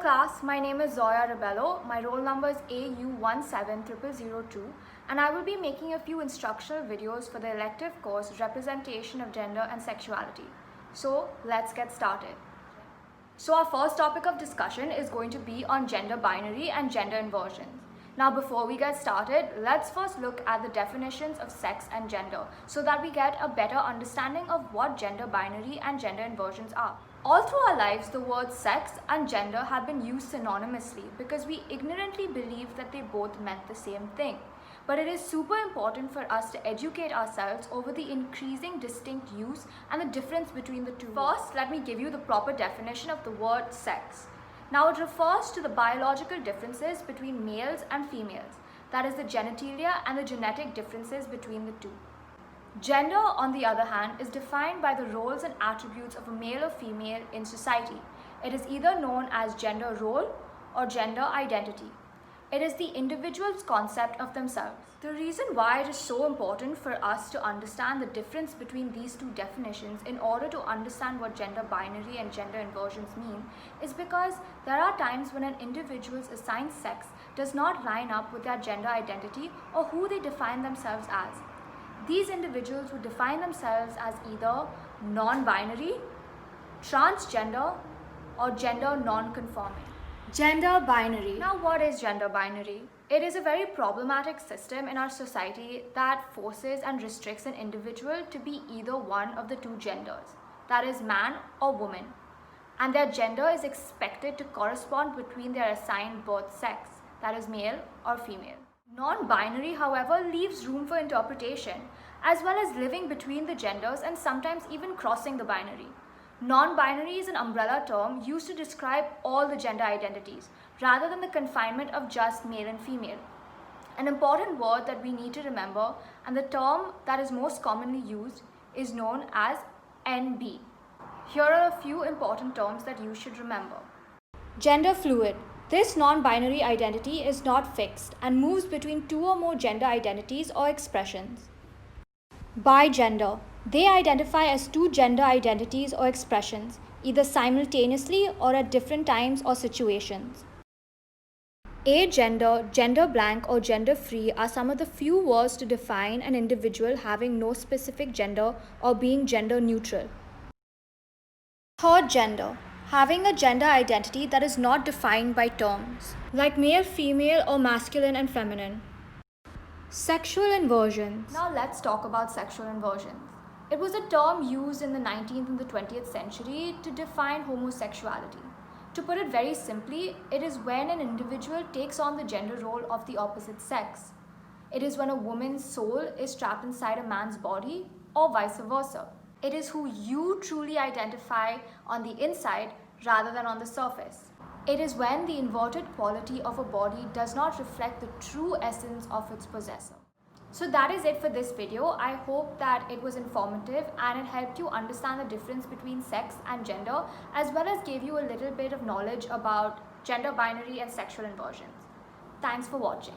class, my name is Zoya Rebello. My roll number is AU17002 and I will be making a few instructional videos for the elective course Representation of Gender and Sexuality. So let's get started. So our first topic of discussion is going to be on gender binary and gender inversions. Now before we get started, let's first look at the definitions of sex and gender so that we get a better understanding of what gender binary and gender inversions are. All through our lives, the words sex and gender have been used synonymously because we ignorantly believed that they both meant the same thing. But it is super important for us to educate ourselves over the increasing distinct use and the difference between the two. First, let me give you the proper definition of the word sex. Now it refers to the biological differences between males and females, that is the genitalia and the genetic differences between the two. Gender, on the other hand, is defined by the roles and attributes of a male or female in society. It is either known as gender role or gender identity. It is the individual's concept of themselves. The reason why it is so important for us to understand the difference between these two definitions in order to understand what gender binary and gender inversions mean is because there are times when an individual's assigned sex does not line up with their gender identity or who they define themselves as. These individuals would define themselves as either non-binary, transgender, or gender non-conforming. Gender binary. Now what is gender binary? It is a very problematic system in our society that forces and restricts an individual to be either one of the two genders, that is man or woman, and their gender is expected to correspond between their assigned birth sex, that is male or female. Non-binary, however, leaves room for interpretation, as well as living between the genders and sometimes even crossing the binary. Non-binary is an umbrella term used to describe all the gender identities, rather than the confinement of just male and female. An important word that we need to remember, and the term that is most commonly used, is known as NB. Here are a few important terms that you should remember. Gender fluid. This non-binary identity is not fixed and moves between two or more gender identities or expressions. Bigender. They identify as two gender identities or expressions, either simultaneously or at different times or situations. Agender, gender blank or gender free are some of the few words to define an individual having no specific gender or being gender neutral. Third gender. Having a gender identity that is not defined by terms, like male, female, or masculine and feminine. Sexual inversions. Now let's talk about sexual inversions. It was a term used in the 19th and the 20th century to define homosexuality. To put it very simply, it is when an individual takes on the gender role of the opposite sex. It is when a woman's soul is trapped inside a man's body, or vice versa. It is who you truly identify on the inside rather than on the surface. It is when the inverted quality of a body does not reflect the true essence of its possessor. So that is it for this video. I hope that it was informative and it helped you understand the difference between sex and gender, as well as gave you a little bit of knowledge about gender binary and sexual inversions. Thanks for watching.